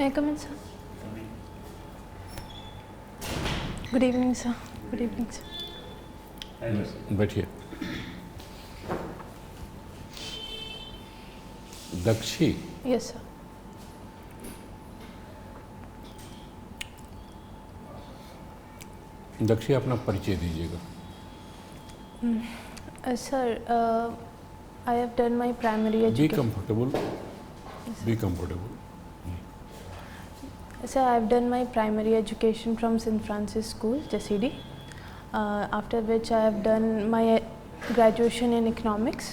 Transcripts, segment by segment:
May I come in, sir? Good evening, sir. Good evening, sir. बैठिए। दक्षी, Yes, sir. दक्षी अपना परिचय दीजिएगा। Sir, I have done my primary B education. Comfortable, be comfortable. Sir, I have done my primary education from St. Francis School, JCD. After which I have done my graduation in economics,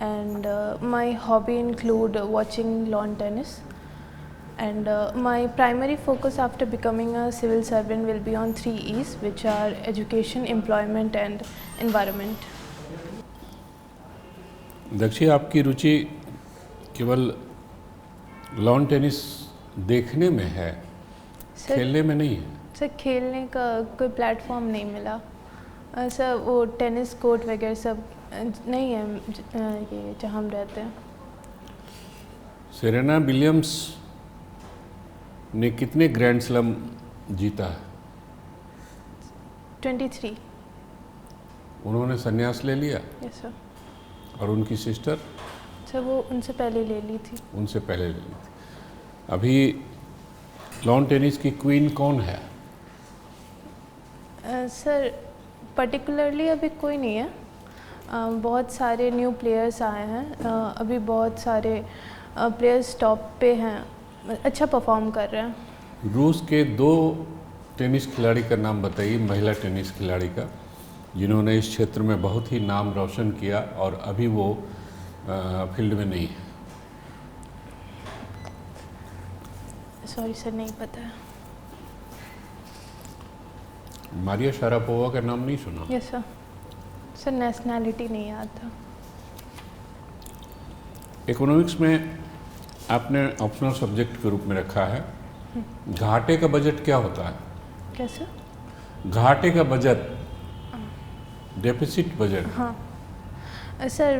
and my hobby include watching lawn tennis. And my primary focus after becoming a civil servant will be on 3 E's, which are education, employment, and environment. दक्षी, आपकी रुचि केवल lawn tennis देखने में है, sir, खेलने में नहीं है। Sir खेलने का कोई प्लेटफॉर्म नहीं मिला। सर वो टेनिस कोर्ट वगैरह सब नहीं है ये जहाँ हम रहते हैं। सेरेना विलियम्स ने कितने ग्रैंड स्लैम जीता है? 23। उन्होंने संन्यास ले लिया। Yes sir. और उनकी सिस्टर? सर वो उनसे पहले ले ली थी। उनसे पहले ले ली थी। अभी लॉन टेनिस की क्वीन कौन है? सर पर्टिकुलरली अभी कोई नहीं है। बहुत सारे न्यू प्लेयर्स आए हैं। अभी बहुत सारे प्लेयर्स टॉप पे हैं, अच्छा परफॉर्म कर रहे हैं। रूस के 2 टेनिस खिलाड़ी का नाम बताइए, महिला टेनिस खिलाड़ी का, जिन्होंने इस क्षेत्र में बहुत ही नाम रोशन किया और अभी वो फील्ड में नहीं है। सॉरी सर, नहीं पता है। मारिया शारापोवा का नाम नहीं सुना? Yes sir. सर नेशनैलिटी नहीं याद था। इकोनॉमिक्स में आपने ऑप्शनल सब्जेक्ट के रूप में रखा है। घाटे का बजट क्या होता है? कैसे? घाटे का बजट, डेफिसिट बजट। हाँ सर,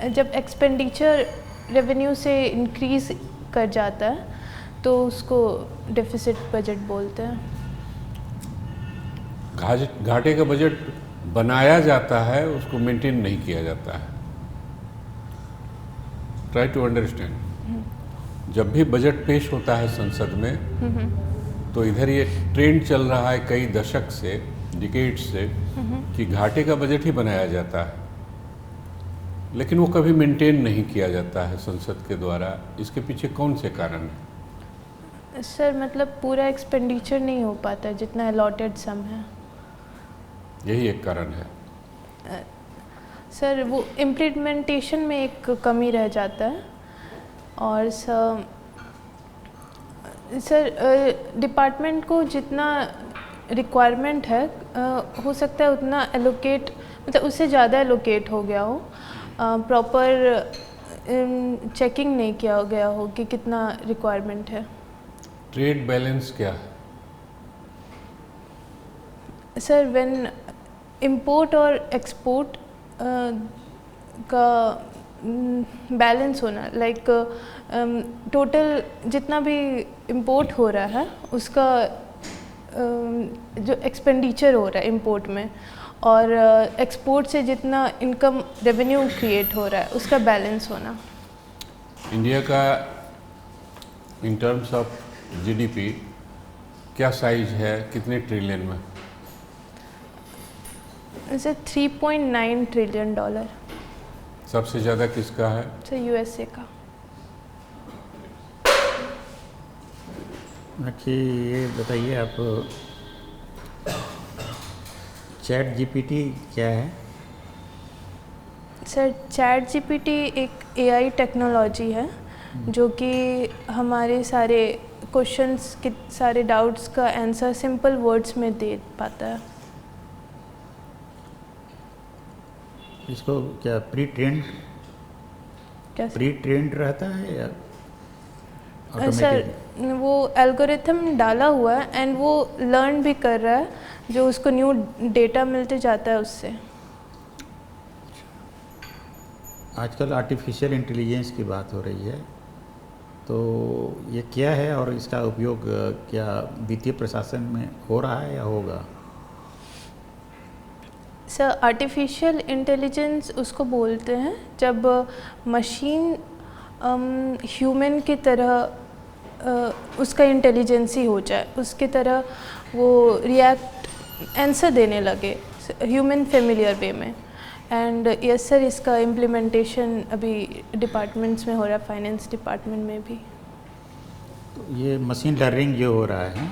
जब एक्सपेंडिचर रेवेन्यू से इंक्रीज कर जाता है तो उसको डेफिसिट बजट बोलते हैं। घाटे का बजट बनाया जाता है, उसको मेंटेन नहीं किया जाता है। Try to understand. जब भी बजट पेश होता है संसद में तो इधर ये ट्रेंड चल रहा है कई दशक से, डिकेड से, कि घाटे का बजट ही बनाया जाता है, लेकिन वो कभी मेंटेन नहीं किया जाता है संसद के द्वारा। इसके पीछे कौन से कारण हैं? सर मतलब पूरा एक्सपेंडिचर नहीं हो पाता जितना अलॉटेड सम है। यही एक कारण है। सर वो इम्प्लीमेंटेशन में एक कमी रह जाता है। और सर डिपार्टमेंट को जितना रिक्वायरमेंट है हो सकता है उतना एलोकेट, मतलब उससे ज़्यादा एलोकेट हो गया हो, प्रॉपर चेकिंग नहीं किया गया हो कि कितना रिक्वायरमेंट है। ट्रेड बैलेंस क्या है? सर व्हेन इंपोर्ट और एक्सपोर्ट का बैलेंस होना, लाइक टोटल जितना भी इंपोर्ट हो रहा है उसका जो एक्सपेंडिचर हो रहा है इंपोर्ट में, और एक्सपोर्ट से जितना इनकम रेवेन्यू क्रिएट हो रहा है उसका बैलेंस होना। इंडिया का इन टर्म्स ऑफ जीडीपी क्या साइज है, कितने ट्रिलियन में? Sir 3.9 trillion dollar. सबसे ज़्यादा किसका है? सर यूएसए का। अच्छा ये बताइए आप, चैट जीपीटी क्या है? सर चैट जीपीटी एक एआई टेक्नोलॉजी है जो कि हमारे सारे क्वेश्चंस के सारे डाउट्स का आंसर सिंपल वर्ड्स में दे पाता है। इसको क्या प्री ट्रेंड रहता है या सर वो एल्गोरिथम डाला हुआ है एंड वो लर्न भी कर रहा है, जो उसको न्यू डेटा मिलते जाता है उससे। आजकल आर्टिफिशियल इंटेलिजेंस की बात हो रही है, तो ये क्या है और इसका उपयोग क्या वित्तीय प्रशासन में हो रहा है या होगा? सर आर्टिफिशियल इंटेलिजेंस उसको बोलते हैं जब मशीन ह्यूमन की तरह उसका इंटेलिजेंस ही हो जाए, उसकी तरह वो रिएक्ट आंसर देने लगे ह्यूमन फेमिलियर वे में। एंड यस सर, इसका इम्प्लीमेंटेशन अभी डिपार्टमेंट्स में हो रहा है, फाइनेंस डिपार्टमेंट में भी। तो ये मशीन लर्निंग जो हो रहा है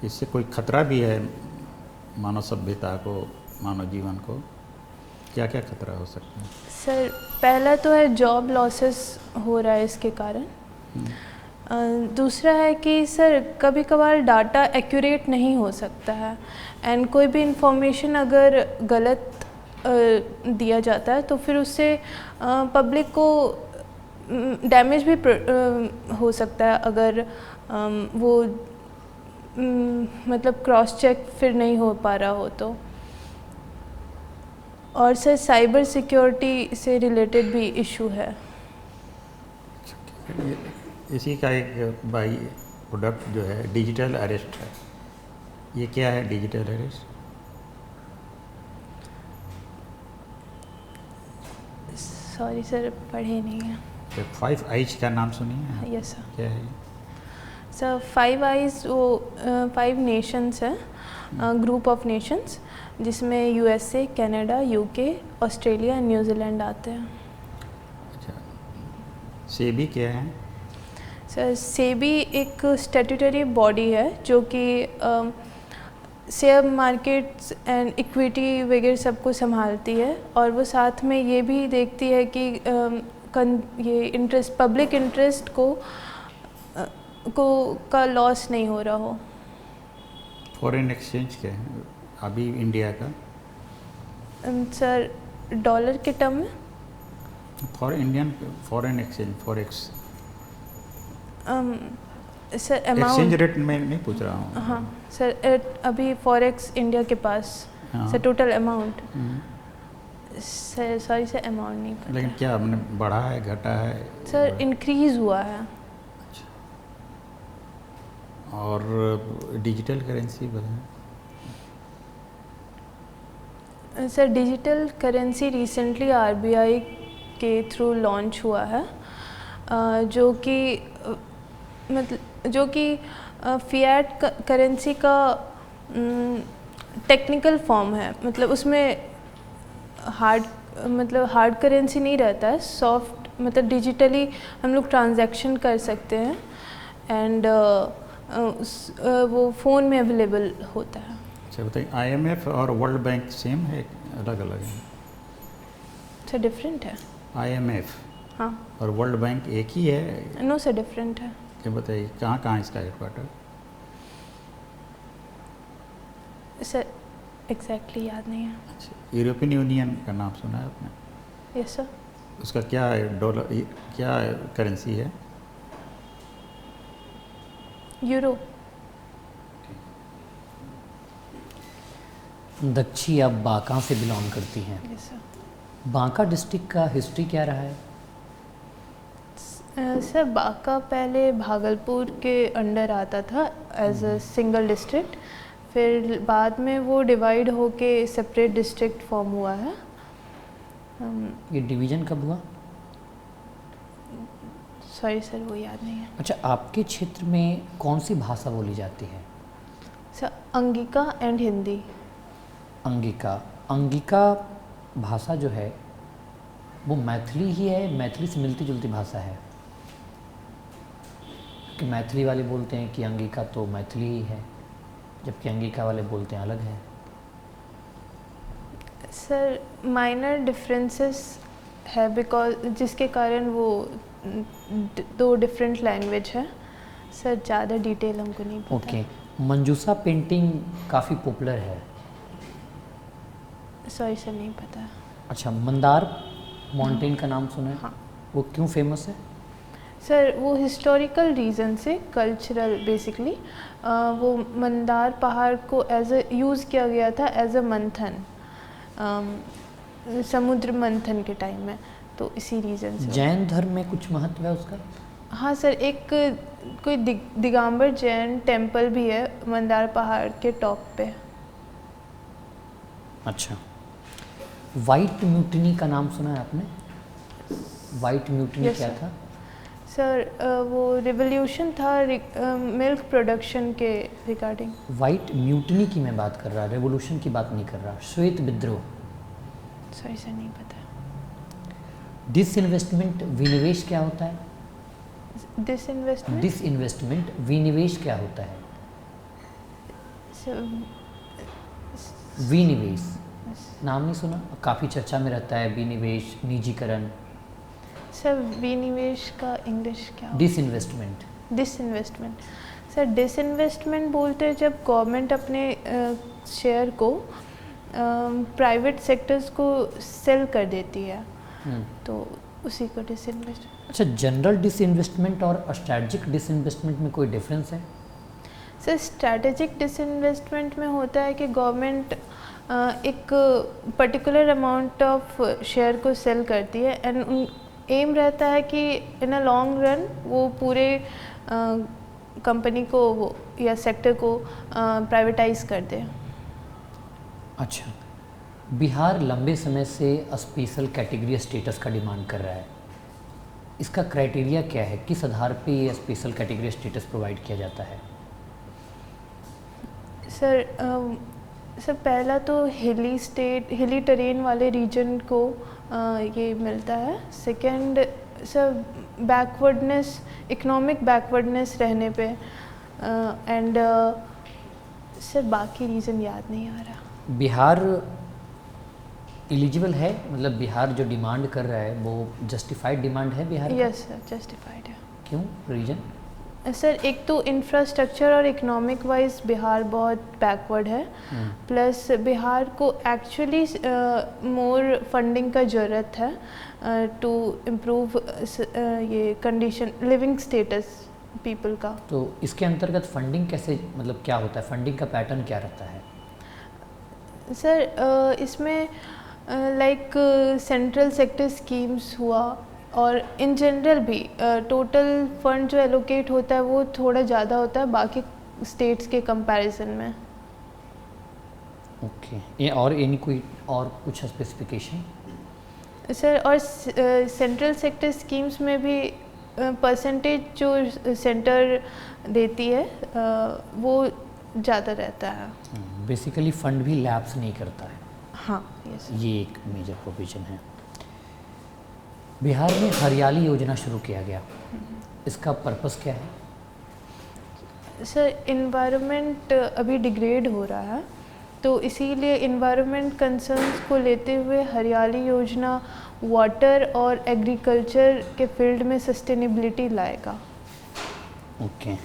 इससे कोई खतरा भी है मानव सभ्यता को, मानव जीवन को? क्या क्या खतरा हो सकता है? सर पहला तो है जॉब लॉसेस हो रहा है इसके कारण। दूसरा है कि सर कभी कभार डाटा एक्यूरेट नहीं हो सकता है, एंड कोई भी इंफॉर्मेशन अगर गलत दिया जाता है तो फिर उससे पब्लिक को डैमेज भी हो सकता है अगर वो मतलब क्रॉस चेक फिर नहीं हो पा रहा हो तो। और सर साइबर सिक्योरिटी से रिलेटेड भी इशू है। इसी का एक बाई प्रोडक्ट जो है डिजिटल अरेस्ट है। ये क्या है डिजिटल अरेस्ट? सॉरी सर, पढ़े नहीं है। 5 आइज का नाम सुनिए? Yes sir. क्या है? सर 5 आइज वो 5 नेशंस है, ग्रुप ऑफ नेशंस, जिसमें USA, Canada, UK, Australia, New Zealand आते हैं। अच्छा, सेबी क्या है? सर सेबी एक स्टैट्यूटरी बॉडी है जो कि शेयर मार्केट्स एंड इक्विटी वगैरह सबको संभालती है, और वो साथ में ये भी देखती है कि ये इंटरेस्ट, पब्लिक इंटरेस्ट को का लॉस नहीं हो रहा हो। फॉरेन एक्सचेंज क्या है अभी इंडिया का? सर डॉलर के टर्म में for Indian foreign exchange, forex sir exchange amount. Rate में नहीं पूछ रहा हूँ। हाँ सर, अभी फॉरेक्स इंडिया के पास हाँ। Sir total amount, sir sorry sir amount नहीं पता। लेकिन क्या हमने बढ़ा है, घटा है? सर इंक्रीज हुआ है। और डिजिटल करेंसी बताएं। Sir digital currency recently RBI के थ्रू लॉन्च हुआ है, जो कि फिएट करेंसी का टेक्निकल फॉर्म है। मतलब उसमें हार्ड करेंसी नहीं रहता है, सॉफ्ट, मतलब डिजिटली हम लोग ट्रांजैक्शन कर सकते हैं, एंड वो फ़ोन में अवेलेबल होता है। अच्छा बताइए, IMF और वर्ल्ड बैंक सेम है, अलग अलग है? सर डिफरेंट है। IMF हाँ। और वर्ल्ड बैंक एक ही है? नो सर डिफरेंट है। क्या बताइए, कहाँ कहाँ इसका हेडक्वार्टर? सर एग्जैक्टली याद नहीं है। अच्छा, यूरोपियन यूनियन का नाम सुना है आपने? Yes sir. उसका क्या है, डॉलर क्या करेंसी है? यूरो। दक्षी आप बांका से बिलोंग करती हैं। Yes sir. बांका डिस्ट्रिक्ट का हिस्ट्री क्या रहा है? सर बांका पहले भागलपुर के अंडर आता था एज अ सिंगल डिस्ट्रिक्ट, फिर बाद में वो डिवाइड होके सेपरेट डिस्ट्रिक्ट फॉर्म हुआ है। ये डिवीज़न कब हुआ? सॉरी सर वो याद नहीं है। अच्छा, आपके क्षेत्र में कौन सी भाषा बोली जाती है? Sir Angika and Hindi. अंगिका। अंगिका भाषा जो है वो मैथिली ही है, मैथिली से मिलती जुलती भाषा है? कि मैथिली वाले बोलते हैं कि अंगिका तो मैथिली ही है, जबकि अंगिका वाले बोलते हैं अलग है। सर माइनर डिफरेंसेस है, बिकॉज जिसके कारण वो दो डिफरेंट लैंग्वेज है। सर ज़्यादा डिटेल हमको नहीं पता। ओके। मंजूसा पेंटिंग काफ़ी पॉपुलर है। सॉरी सर नहीं पता। अच्छा, मंदार माउंटेन का नाम सुना है? हाँ। वो क्यों फेमस है? सर वो हिस्टोरिकल रीज़न से, कल्चरल बेसिकली, वो मंदार पहाड़ को एज अ यूज़ किया गया था एज अ मंथन, समुद्र मंथन के टाइम में। तो इसी रीज़न से। जैन धर्म में कुछ महत्व है उसका? हाँ सर, एक कोई दिगंबर जैन टेम्पल भी है मंदार पहाड़ के टॉप पे। अच्छा, वाइट म्यूटिनी का नाम सुना है आपने? वाइट म्यूटिनी Yes, क्या sir. था? सर वो रिवोल्यूशन था मिल्क प्रोडक्शन के रिगार्डिंग। वाइट म्यूटिनी की मैं बात कर रहा, रेवोल्यूशन की बात नहीं कर रहा। श्वेत विद्रोह। सॉरी सर, नहीं पता। डिसइन्वेस्टमेंट विनिवेश क्या होता है? डिसइन्वेस्टमेंट डिसइन्वेस्टमेंट विनिवेश क्या होता है? विनिवेश नाम नहीं सुना? काफ़ी चर्चा में रहता है विनिवेश, निजीकरण। सर विनिवेश का इंग्लिश क्या? डिसइन्वेस्टमेंट। डिसइन्वेस्टमेंट सर, डिसइन्वेस्टमेंट बोलते हैं जब गवर्नमेंट अपने शेयर को प्राइवेट सेक्टर्स को सेल कर देती है, तो उसी को डिसइन्वेस्टमेंट। अच्छा, जनरल डिसइन्वेस्टमेंट और स्ट्रैटेजिक डिसइन्वेस्टमेंट में कोई डिफरेंस है? सर स्ट्रैटेजिक डिसइन्वेस्टमेंट में होता है कि गवर्नमेंट एक पर्टिकुलर अमाउंट ऑफ शेयर को सेल करती है एंड एम रहता है कि इन अ लॉन्ग रन वो पूरे कंपनी को वो या सेक्टर को प्राइवेटाइज कर दे। अच्छा, बिहार लंबे समय से स्पेशल कैटेगरी स्टेटस का डिमांड कर रहा है। इसका क्राइटेरिया क्या है? किस आधार पे ये स्पेशल कैटेगरी स्टेटस प्रोवाइड किया जाता है? सर पहला तो हिली टेरेन वाले रीजन को ये मिलता है। Second sir backwardness, economic backwardness रहने पे एंड सर बाकी रीज़न याद नहीं आ रहा। बिहार एलिजिबल है, मतलब बिहार जो डिमांड कर रहा है वो जस्टिफाइड डिमांड है बिहार का? यस सर, जस्टिफाइड है। क्यों, रीजन? सर एक तो इंफ्रास्ट्रक्चर और इकोनॉमिक वाइज बिहार बहुत बैकवर्ड है, प्लस बिहार को एक्चुअली मोर फंडिंग का ज़रूरत है टू इम्प्रूव ये कंडीशन लिविंग स्टेटस पीपल का। तो इसके अंतर्गत फंडिंग कैसे, मतलब क्या होता है, फंडिंग का पैटर्न क्या रहता है? सर इसमें लाइक सेंट्रल सेक्टर स्कीम्स हुआ और इन जनरल भी टोटल फंड जो एलोकेट होता है वो थोड़ा ज़्यादा होता है बाकी स्टेट्स के कंपैरिजन में। ओके, ये और यानी कोई और कुछ स्पेसिफिकेशन? सर और सेंट्रल सेक्टर स्कीम्स में भी परसेंटेज जो सेंटर देती है वो ज़्यादा रहता है। बेसिकली फंड भी लैप्स नहीं करता है। हाँ यस। ये एक मेजर प्रोविजन है। बिहार में हरियाली योजना शुरू किया गया, इसका पर्पस क्या है? सर इन्वायरमेंट अभी डिग्रेड हो रहा है, तो इसीलिए इन्वायरमेंट कंसर्न्स को लेते हुए हरियाली योजना वाटर और एग्रीकल्चर के फील्ड में सस्टेनेबिलिटी लाएगा। ओके,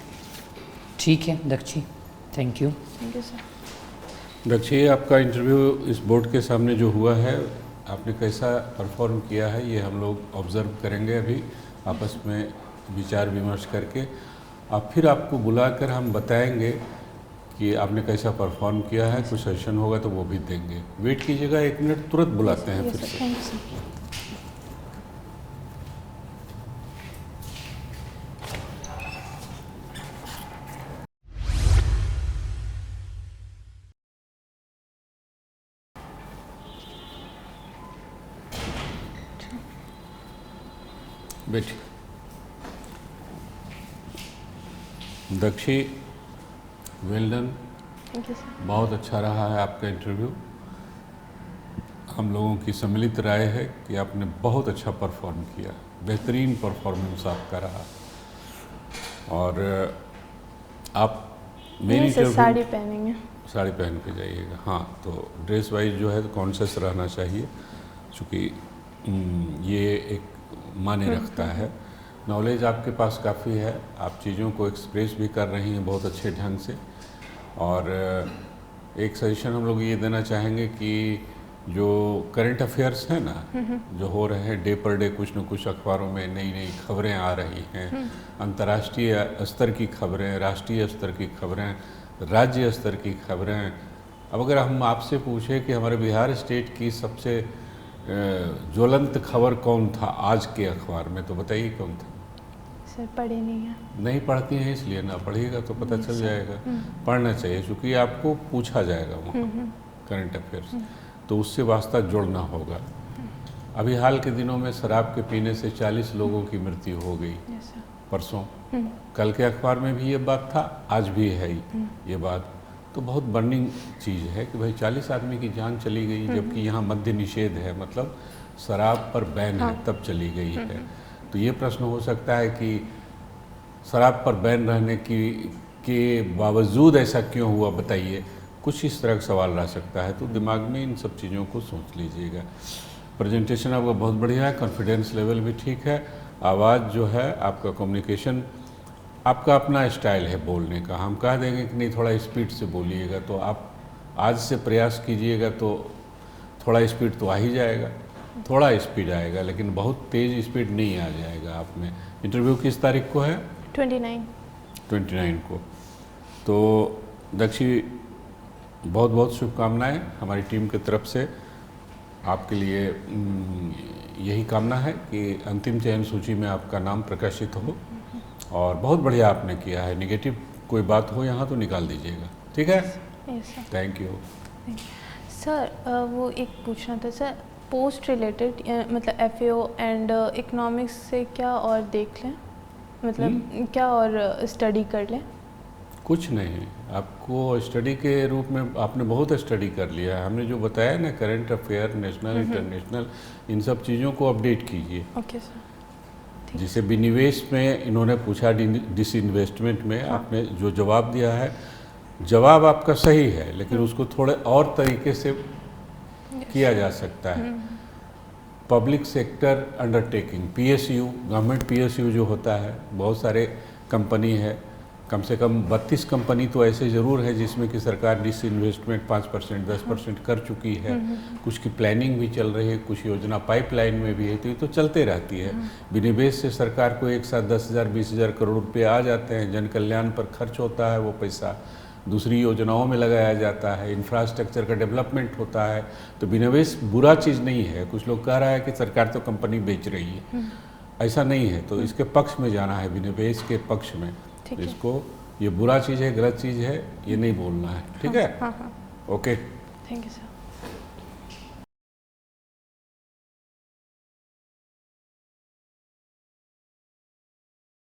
ठीक है Dakshi, thank you. Thank you sir. Dakshi, आपका इंटरव्यू इस बोर्ड के सामने जो हुआ है, आपने कैसा परफॉर्म किया है ये हम लोग ऑब्ज़र्व करेंगे अभी आपस में विचार विमर्श करके। अब फिर आपको बुलाकर हम बताएंगे कि आपने कैसा परफॉर्म किया है। कुछ सेशन होगा तो वो भी देंगे। वेट कीजिएगा 1 मिनट, तुरंत बुलाते हैं फिर से। Thank you sir. बैठिए। Dakshi, well done, thank you sir. बहुत अच्छा रहा है आपका इंटरव्यू। हम लोगों की सम्मिलित राय है कि आपने बहुत अच्छा परफॉर्म किया, बेहतरीन परफॉर्मेंस आपका रहा। और आप मेरी साड़ी पहनेंगे? साड़ी पहन के जाइएगा। हाँ, तो ड्रेस वाइज जो है तो कॉन्शियस रहना चाहिए, क्योंकि ये एक माने रखता है। नॉलेज आपके पास काफ़ी है, आप चीज़ों को एक्सप्रेस भी कर रही हैं बहुत अच्छे ढंग से। और एक सजेशन हम लोग ये देना चाहेंगे कि जो करंट अफेयर्स हैं ना, जो हो रहे हैं डे पर डे, कुछ न कुछ अखबारों में नई नई खबरें आ रही हैं, अंतर्राष्ट्रीय स्तर की खबरें, राष्ट्रीय स्तर की खबरें, राज्य स्तर की खबरें। अब अगर हम आपसे पूछें कि हमारे बिहार स्टेट की सबसे ज्वलंत खबर कौन था आज के अखबार में, तो बताइए कौन था? सर पढ़े नहीं है। नहीं पढ़ती हैं इसलिए, ना पढ़िएगा तो पता चल जाएगा। पढ़ना चाहिए क्योंकि आपको पूछा जाएगा वहाँ करंट अफेयर्स, तो उससे वास्ता जोड़ना होगा। अभी हाल के दिनों में शराब के पीने से 40 लोगों की मृत्यु हो गई, यस सर। परसों। कल के अखबार में भी ये बात था, आज भी है ये बात। तो बहुत बर्निंग चीज़ है कि भाई 40 आदमी की जान चली गई, जबकि यहाँ मद्य निषेध है, मतलब शराब पर बैन है, तब चली गई है। तो ये प्रश्न हो सकता है कि शराब पर बैन रहने के बावजूद ऐसा क्यों हुआ, बताइए। कुछ इस तरह का सवाल रह सकता है, तो दिमाग में इन सब चीज़ों को सोच लीजिएगा। प्रेजेंटेशन आपका बहुत बढ़िया है, कॉन्फिडेंस लेवल भी ठीक है, आवाज़ जो है आपका, कम्युनिकेशन, आपका अपना स्टाइल है बोलने का। हम कह देंगे कि नहीं थोड़ा स्पीड से बोलिएगा, तो आप आज से प्रयास कीजिएगा तो थोड़ा स्पीड तो आ ही जाएगा, थोड़ा स्पीड आएगा, लेकिन बहुत तेज़ स्पीड नहीं आ जाएगा आप में। इंटरव्यू किस तारीख को है? 29 को। तो दक्षी, बहुत बहुत शुभकामनाएं हमारी टीम की तरफ से आपके लिए। यही कामना है कि अंतिम चयन सूची में आपका नाम प्रकाशित हो, और बहुत बढ़िया आपने किया है। नेगेटिव कोई बात हो यहाँ तो निकाल दीजिएगा, ठीक है? Yes sir. Thank you. Sir वो एक पूछना था सर, पोस्ट रिलेटेड मतलब FAO एंड इकोनॉमिक्स से क्या और देख लें, मतलब क्या और स्टडी कर लें? कुछ नहीं, आपको स्टडी के रूप में आपने बहुत स्टडी कर लिया है। हमने जो बताया ना, करंट अफेयर, नेशनल, इंटरनेशनल, इन सब चीज़ों को अपडेट कीजिए। Okay sir. जिसे विनिवेश में इन्होंने पूछा, डिसइन्वेस्टमेंट में आपने जो जवाब दिया है, जवाब आपका सही है, लेकिन उसको थोड़े और तरीके से किया जा सकता है। Public sector undertaking, PSU, government PSU जो होता है, बहुत सारे कंपनी है, कम से कम 32 कंपनी तो ऐसे ज़रूर है जिसमें कि सरकार डिसइन्वेस्टमेंट 5%, 10% कर चुकी है। कुछ की प्लानिंग भी चल रही है, कुछ योजना पाइपलाइन में भी है, तो ये तो चलते रहती है। विनिवेश से सरकार को एक साथ 10,000, 20,000 करोड़ रुपये आ जाते हैं, जन कल्याण पर खर्च होता है, वो पैसा दूसरी योजनाओं में लगाया जाता है, इंफ्रास्ट्रक्चर का डेवलपमेंट होता है। तो विनिवेश बुरा चीज़ नहीं है। कुछ लोग कह रहा है कि सरकार तो कंपनी बेच रही है, ऐसा नहीं है। तो इसके पक्ष में जाना है, विनिवेश के पक्ष में। इसको ये बुरा चीज़ है, गलत चीज़ है, ये नहीं बोलना है, ठीक है? हाँ हाँ। Okay, thank you sir.